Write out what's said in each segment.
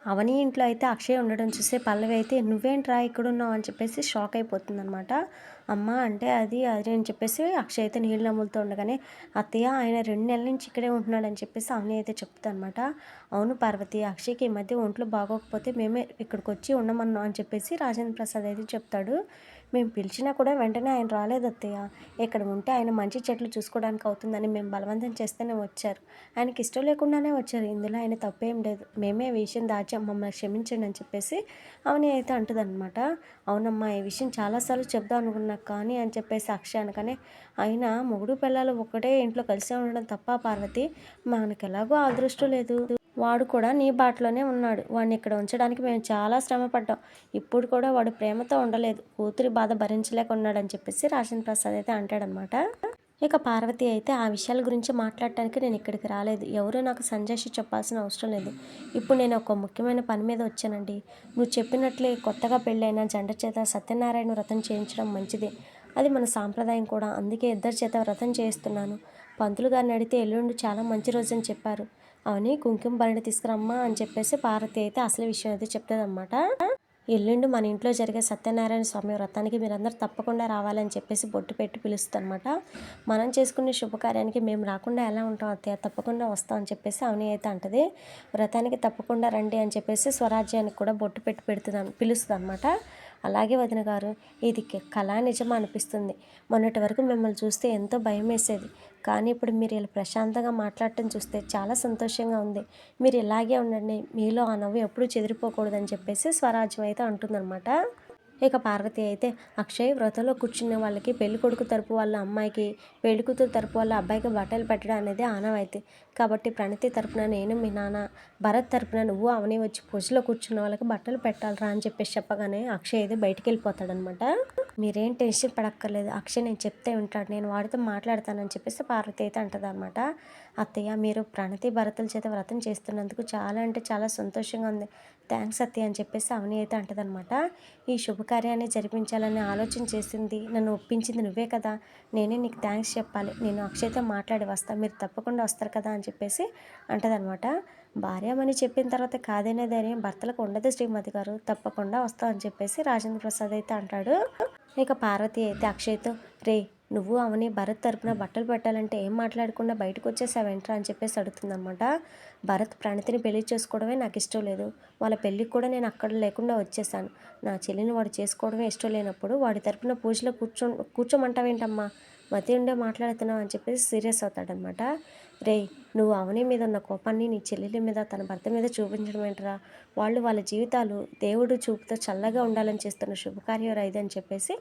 అవని ఇంట్లో అయితే అక్షయ్ ఉండడం చూసి పల్లవి అయితే "నువ్వేంట్రా ఇక్కడున్నావు" అని చెప్పేసి షాక్ అయిపోతుందనమాట. అమ్మ అంటే అది అని చెప్పేసి అక్షయ్ అయితే నీళ్ళు నములుతూ ఉండగానే "అత్తయ్య ఆయన 2 నెలల నుంచి ఇక్కడే ఉంటున్నాడని" చెప్పేసి అవని అయితే చెప్తుందనమాట. "అవును పార్వతి, అక్షయ్‌కి ఈ మధ్య ఒంట్లో బాగోకపోతే మేమే ఇక్కడికొచ్చి ఉండమన్నాం" అని చెప్పేసి రాజేంద్ర ప్రసాద్ అయితే చెప్తాడు. "మేము పిలిచినా కూడా వెంటనే ఆయన రాలేదు అత్తయ్య. ఇక్కడ ఉంటే ఆయన మంచి చెట్లు చూసుకోవడానికి అవుతుందని మేము బలవంతం చేస్తేనే వచ్చారు. ఆయనకి ఇష్టం లేకుండానే వచ్చారు. ఇందులో ఆయన తప్పేం లేదు. మేమే ఈ విషయం దాచాం. మమ్మల్ని క్షమించండి" అని చెప్పేసి అవని అయితే అంటదనమాట. "అవునమ్మా, ఈ విషయం చాలా సార్లు చెప్దాం అనుకున్నా కానీ" అని చెప్పేసి అక్షయ్ అనగానే, "అయినా మొగుడు పెళ్ళాలు ఒక్కటే ఇంట్లో కలిసే ఉండడం తప్పా పార్వతి? మనకెలాగో ఆ అదృష్టం లేదు. వాడు కూడా నీ బాటలోనే ఉన్నాడు. వాడిని ఇక్కడ ఉంచడానికి మేము చాలా శ్రమ పడ్డాం. ఇప్పుడు కూడా వాడు ప్రేమతో ఉండలేదు. కూతురి బాధ భరించలేక ఉన్నాడని" చెప్పేసి రాజేంద్ర ప్రసాద్ అయితే అంటాడనమాట. ఇక పార్వతి అయితే "ఆ విషయాల గురించి మాట్లాడటానికి నేను ఇక్కడికి రాలేదు. ఎవరు నాకు సంజాషి చెప్పాల్సిన అవసరం లేదు. ఇప్పుడు నేను ఒక ముఖ్యమైన పని మీద వచ్చానండి. నువ్వు చెప్పినట్లే కొత్తగా పెళ్ళైన జంట చేత సత్యనారాయణ వ్రతం చేయించడం మంచిదే. అది మన సాంప్రదాయం కూడా. అందుకే ఇద్దరి చేత వ్రతం చేయిస్తున్నాను. పంతులు గారిని అడిగితే ఎల్లుండి చాలా మంచి రోజని చెప్పారు. అవని కుంకుమ భరణి తీసుకురమ్మా" అని చెప్పేసి పార్వతి అయితే అసలు విషయం అయితే చెప్తుందన్నమాట. "ఎల్లుండి మన ఇంట్లో జరిగే సత్యనారాయణ స్వామి వ్రతానికి మీరందరూ తప్పకుండా రావాలని" చెప్పేసి బొట్టు పెట్టి పిలుస్తుందనమాట. "మనం చేసుకునే శుభకార్యానికి మేము రాకుండా ఎలా ఉంటాం అత్తయ్య? తప్పకుండా వస్తాం" అని చెప్పేసి అవని అయితే అంటది. "వ్రతానికి తప్పకుండా రండి" అని చెప్పేసి స్వరాజ్యానికి కూడా బొట్టు పెట్టి పిలుస్తుందనమాట. "అలాగే వదిన గారు, ఇది కళా నిజమా అనిపిస్తుంది. మొన్నటి వరకు మిమ్మల్ని చూస్తే ఎంతో భయమేసేది. కానీ ఇప్పుడు మీరు ఇలా ప్రశాంతంగా మాట్లాడటం చూస్తే చాలా సంతోషంగా ఉంది. మీరు ఇలాగే ఉండండి. మీలో ఆ నవ్వు ఎప్పుడూ చెదిరిపోకూడదని" చెప్పేసి స్వరాజ్యం అయితే అంటుందన్నమాట. ఇక పార్వతి అయితే "అక్షయ్, వ్రతంలో కూర్చునే వాళ్ళకి పెళ్ళికొడుకు తరపు వాళ్ళ అమ్మాయికి, పెళ్ళికూతురు తరపు వాళ్ళ అబ్బాయికి బట్టలు పెట్టడం అనేది ఆనవాయితీ. కాబట్టి ప్రణతి తరపున నేను, మీ నాన్న, భరత్ తరపున నువ్వు, అవని వచ్చి పూజలో కూర్చున్న వాళ్ళకి బట్టలు పెట్టాలిరా" అని చెప్పేసి చెప్పగానే అక్షయ్ అయితే బయటికి వెళ్ళిపోతాడనమాట. "మీరేం టెన్షన్ పడక్కర్లేదు. అక్షయ్ నేను చెప్తే వింటాడు. నేను వాడితో మాట్లాడతానని" చెప్పేసి పార్వతి అయితే అంటదనమాట. "అత్తయ్య, మీరు ప్రణతి భరతుల చేత వ్రతం చేస్తున్నందుకు చాలా అంటే చాలా సంతోషంగా ఉంది. థ్యాంక్స్ అత్తయ్య" అని చెప్పేసి అవని అయితే అంటదనమాట. "ఈ శుభకార్యాన్ని జరిపించాలని ఆలోచన చేసింది, నన్ను ఒప్పించింది నువ్వే కదా. నేనే నీకు థ్యాంక్స్ చెప్పాలి. నేను అక్షయ్‌తో మాట్లాడి వస్తా. మీరు తప్పకుండా వస్తారు కదా" అని చెప్పేసి అంటదనమాట. భార్యామణి చెప్పిన తర్వాత కాదనే ధైర్యం భర్తలకు ఉండదు శ్రీమతి గారు. తప్పకుండా వస్తాం అని చెప్పేసి రాజేంద్ర ప్రసాద్ అయితే అంటాడు. ఇక పార్వతి అయితే అక్షయ్‌తో "రేయ్, నువ్వు అవని భరత్ తరపున బట్టలు పెట్టాలంటే ఏం మాట్లాడకుండా బయటకొచ్చేసావేంట్రా" అని చెప్పేసి అడుగుతుందనమాట. "భరత్ ప్రణతిని పెళ్లి చేసుకోవడమే నాకు ఇష్టం లేదు. వాళ్ళ పెళ్ళికి కూడా నేను అక్కడ లేకుండా వచ్చేసాను. నా చెల్లిని వాడు చేసుకోవడమే ఇష్టం లేనప్పుడు వాడి తరపున పూజలో కూర్చోమంటావేంటమ్మా? మతి ఉండే మాట్లాడుతున్నావు" అని చెప్పేసి సీరియస్ అవుతాడనమాట. "రేయ్, నువ్వు అవని మీద ఉన్న కోపాన్ని నీ చెల్లెలి మీద, తన భర్త మీద చూపించడం ఏంట్రా? వాళ్ళు వాళ్ళ జీవితాలు దేవుడు చూపుతో చల్లగా ఉండాలని చేస్తున్న శుభకార్యం ఇది" అని చెప్పేసి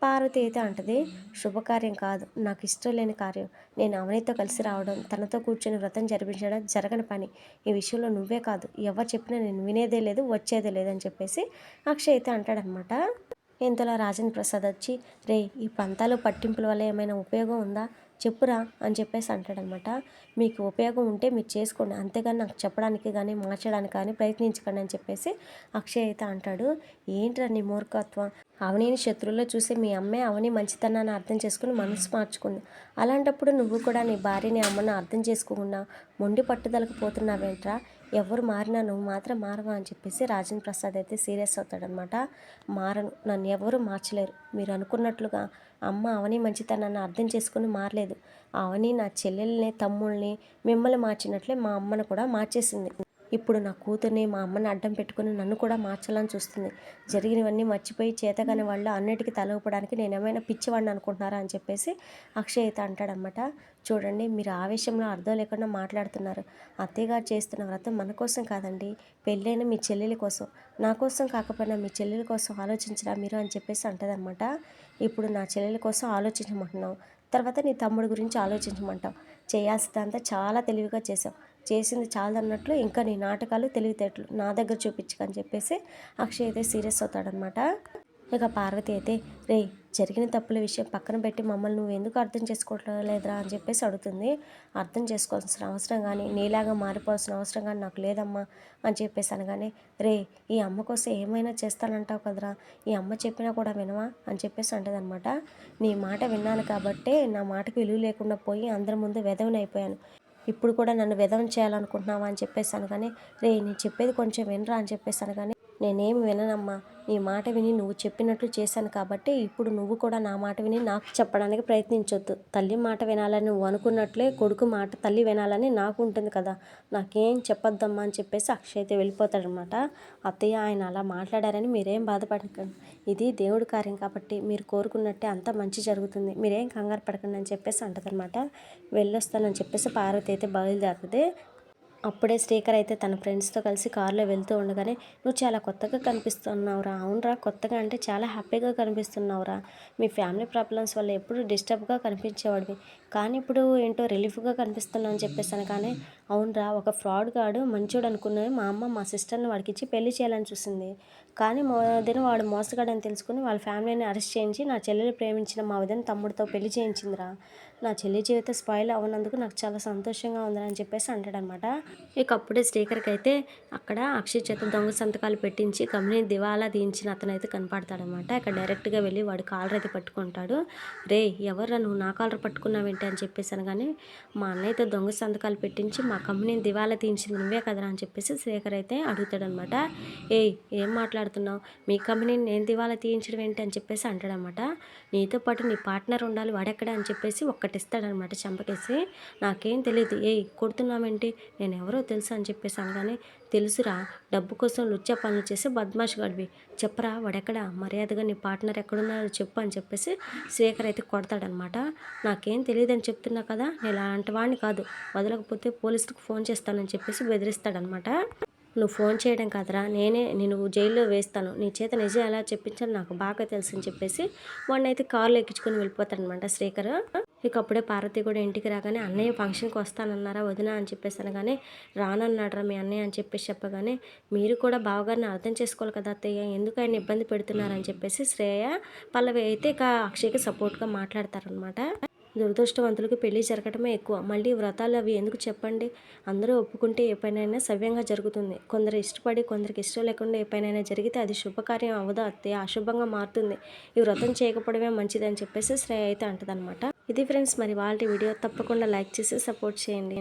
పార్వతి అయితే అంటది. "శుభకార్యం కాదు, నాకు ఇష్టం లేని కార్యం. నేను అవనితో కలిసి రావడం, తనతో కూర్చొని వ్రతం జరిపించడం జరగని పని. ఈ విషయంలో నువ్వే కాదు, ఎవరు చెప్పినా నేను వినేదే లేదు, వచ్చేదే లేదు" అని చెప్పేసి అక్షయ్ అయితే అంటాడనమాట. ఇంతలో రాజేంద్ర ప్రసాద్ వచ్చి "రేయ్, ఈ పంతాలు పట్టింపుల వల్ల ఏమైనా ఉపయోగం ఉందా? చెప్పురా" అని చెప్పేసి అంటాడనమాట. "మీకు ఉపయోగం ఉంటే మీరు చేసుకోండి. అంతేగాని నాకు చెప్పడానికి కానీ, మార్చడానికి కానీ ప్రయత్నించకండి" అని చెప్పేసి అక్షయ్ అయితే అంటాడు. "ఏంట్రా నీ మూర్ఖత్వం? అవనిని శత్రువుల్లో చూసి మీ అమ్మే అవని మంచితనాన్ని అర్థం చేసుకుని మనసు మార్చుకుంది. అలాంటప్పుడు నువ్వు కూడా నీ భార్యని, అమ్మని అర్థం చేసుకోకుండా మొండి పట్టుదలకు పోతున్నావేంట్రా? ఎవరు మారినా నువ్వు మాత్రం మారవా" అని చెప్పేసి రాజేంద్ర ప్రసాద్ అయితే సీరియస్ అవుతాడనమాట. "మారను, నన్ను ఎవరు మార్చలేరు. మీరు అనుకున్నట్లుగా అమ్మ అవని మంచితనాన్ని అర్థం చేసుకుని మారలేదు. అవని నా చెల్లెల్ని, తమ్ముళ్ళని, మిమ్మల్ని మార్చినట్లే మా అమ్మను కూడా మార్చేసింది. ఇప్పుడు నా కూతుర్ని, మా అమ్మని అడ్డం పెట్టుకుని నన్ను కూడా మార్చాలని చూస్తుంది. జరిగినవన్నీ మర్చిపోయి చేతగాని వాళ్ళు అన్నిటికీ తల ఊపడానికి నేనేమైనా పిచ్చివాడిని అనుకుంటున్నారా" అని చెప్పేసి అక్షయ్ అయితే అంటాడనమాట. "చూడండి, మీరు ఆవేశంలో అర్థం లేకుండా మాట్లాడుతున్నారు. అత్తయ్యగారు చేస్తున్న వ్రతం మన కోసం కాదండి, పెళ్ళైన మీ చెల్లెలి కోసం. నా కోసం కాకపోయినా మీ చెల్లెలి కోసం ఆలోచించరా మీరు" అని చెప్పేసి అంటదనమాట. "ఇప్పుడు నా చెల్లెలి కోసం ఆలోచించమంటున్నావు, తర్వాత నీ తమ్ముడి గురించి ఆలోచించమంటావు. చేయాల్సిందంతా చాలా తెలివిగా చేసావు. చేసింది చాలదన్నట్లు ఇంకా నీ నాటకాలు, తెలివితేటలు నా దగ్గర చూపించకు" అని చెప్పేసి అక్షయ్ అయితే సీరియస్ అవుతాడనమాట. ఇక పార్వతి అయితే "రేయ్, జరిగిన తప్పుల విషయం పక్కన పెట్టి మమ్మల్ని నువ్వు ఎందుకు అర్థం చేసుకోవట్లేదురా" అని చెప్పేసి అడుగుతుంది. "అర్థం చేసుకోవాల్సిన అవసరం కానీ, నీలాగా మారిపోవాల్సిన అవసరం కానీ నాకు లేదమ్మా" అని చెప్పేసి అనగానే "రే, ఈ అమ్మ కోసం ఏమైనా చేస్తానంటావు కదరా, ఈ అమ్మ చెప్పినా కూడా వినవా" అని చెప్పేసి అంటదనమాట. "నీ మాట విన్నాను కాబట్టే నా మాటకి విలువ లేకుండా పోయి అందరి ముందు వెధవని అయిపోయాను. ఇప్పుడు కూడా నన్ను విధవం చేయాలనుకుంటున్నావా అని చెప్పేసాను. కానీ రే నేను చెప్పేది కొంచెం వినరా అని చెప్పేసాను. కానీ నేనేం విననమ్మా, నీ మాట విని నువ్వు చెప్పినట్లు చేశాను కాబట్టి ఇప్పుడు నువ్వు కూడా నా మాట విని నాకు చెప్పడానికి ప్రయత్నించొద్దు. తల్లి మాట వినాలని నువ్వు అనుకున్నట్లే కొడుకు మాట తల్లి వినాలని నాకు ఉంటుంది కదా, నాకేం చెప్పొద్దమ్మా అని చెప్పేసి అక్షయ్ అయితే వెళ్ళిపోతాడనమాట. అత్తయ్య ఆయన అలా మాట్లాడారని మీరేం బాధపడకండి, ఇది దేవుడి కార్యం కాబట్టి మీరు కోరుకున్నట్టే అంతా మంచి జరుగుతుంది, మీరేం కంగారు పడకండి అని చెప్పేసి అంటదనమాట. వెళ్ళొస్తానని చెప్పేసి పార్వతి అయితే బయలుదేరుతుంది. అప్పుడే శ్రీకర్ అయితే తన ఫ్రెండ్స్తో కలిసి కారులో వెళ్తూ ఉండగానే నువ్వు చాలా కొత్తగా కనిపిస్తున్నావురా. అవునరా, కొత్తగా అంటే చాలా హ్యాపీగా కనిపిస్తున్నావురా. మీ ఫ్యామిలీ ప్రాబ్లమ్స్ వల్ల ఎప్పుడు డిస్టర్బ్గా కనిపించేవాడివి, కానీ ఇప్పుడు ఏంటో రిలీఫ్గా కనిపిస్తున్నావు అని చెప్పేసాను. కానీ అవునరా, ఒక ఫ్రాడ్ గాడు మంచోడు అనుకున్నది మా అమ్మ మా సిస్టర్ని వాడికి ఇచ్చి పెళ్లి చేయాలని చూసింది. కానీ వదిన వాడు మోసగాడని తెలుసుకుని వాళ్ళ ఫ్యామిలీని అరెస్ట్ చేయించి నా చెల్లెలు ప్రేమించిన మా వదిన తమ్ముడితో పెళ్లి చేయించిందిరా. నా చెల్లి జీవితం స్పాయిల్ అవ్వనందుకు నాకు చాలా సంతోషంగా ఉందని అని చెప్పేసి అంటాడనమాట. ఇక అప్పుడే శ్రీకర్కి అయితే అక్కడ అక్షయ్ చేత దొంగ సంతకాలు పెట్టించి కంపెనీని దివాలా తీయించిన అతనైతే కనపడతాడనమాట. ఇక్కడ డైరెక్ట్గా వెళ్ళి వాడు కాలర్ అయితే పట్టుకుంటాడు. రే ఎవర్రా నువ్వు నా కాలర్ పట్టుకున్నావేంటి అని చెప్పేసాను. కానీ మా అన్నయ్యతో దొంగ సంతకాలు పెట్టించి మా కంపెనీని దివాలా తీయించింది నువ్వే కదరా అని చెప్పేసి శ్రీకర్ అయితే అడుగుతాడనమాట. ఏం మాట్లాడుతున్నావు, మీ కంపెనీని నేను దివాలా తీయించడం ఏంటి అని చెప్పేసి అంటాడనమాట. నీతో పాటు నీ పార్ట్నర్ ఉండాలి, వాడెక్కడ అని చెప్పేసి ఒక్కటిస్తాడనమాట చంపకేసి. నాకేం తెలియదు, కొడుతున్నావేంటి, నేను ఎవరో తెలుసా అని చెప్పేసి అనగానే తెలుసురా, డబ్బు కోసం లుచ్చా పనులు చేసి బద్మాష్ గడివి, చెప్పరా వాడెక్కడ, మర్యాదగా నీ పార్ట్నర్ ఎక్కడున్నారో చెప్పు అని చెప్పేసి శ్రీకర్ అయితే కొడతాడనమాట. నాకేం తెలియదని చెప్తున్నా కదా, నేను అలాంటి వాడిని కాదు, వదలకపోతే పోలీసులకు ఫోన్ చేస్తానని చెప్పేసి బెదిరిస్తాడనమాట. నువ్వు ఫోన్ చేయడం కాదురా, నేను జైల్లో వేస్తాను, నీ చేత నిజం ఎలా చెప్పించాలో నాకు బాగా తెలుసు అని చెప్పేసి వాడిని అయితే కారులో ఎక్కించుకొని వెళ్ళిపోతాడనమాట శ్రీకర్. ఇక అప్పుడే పార్వతి కూడా ఇంటికి రాగానే అన్నయ్య ఫంక్షన్కి వస్తానన్నారా వదిన అని చెప్పేసి అనగానే రానన్నాడరా మీ అన్నయ్య అని చెప్పేసి చెప్పగానే మీరు కూడా బావగారిని అర్థం చేసుకోవాలి కదా అత్తయ్య, ఎందుకు ఆయన ఇబ్బంది పెడుతున్నారని చెప్పేసి శ్రేయ పల్లవి అయితే ఇక అక్షయ్కి సపోర్ట్గా మాట్లాడతారనమాట. దురదృష్టవంతులకు పెళ్లి జరగటమే ఎక్కువ, మళ్ళీ వ్రతాలు అవి ఎందుకు చెప్పండి, అందరూ ఒప్పుకుంటే ఏ పనైనా సవ్యంగా జరుగుతుంది, కొందరు ఇష్టపడి కొందరికి ఇష్టం లేకుండా ఏ పనైనా జరిగితే అది శుభకార్యం అవ్వదు అత్తయ్య, అశుభంగా మారుతుంది, ఈ వ్రతం చేయకపోవడమే మంచిది అని చెప్పేసి శ్రేయ అయితే అంటదనమాట. ఇది ఫ్రెండ్స్ మరి వాళ్ళ వీడియో, తప్పకుండా లైక్ చేసి సపోర్ట్ చేయండి.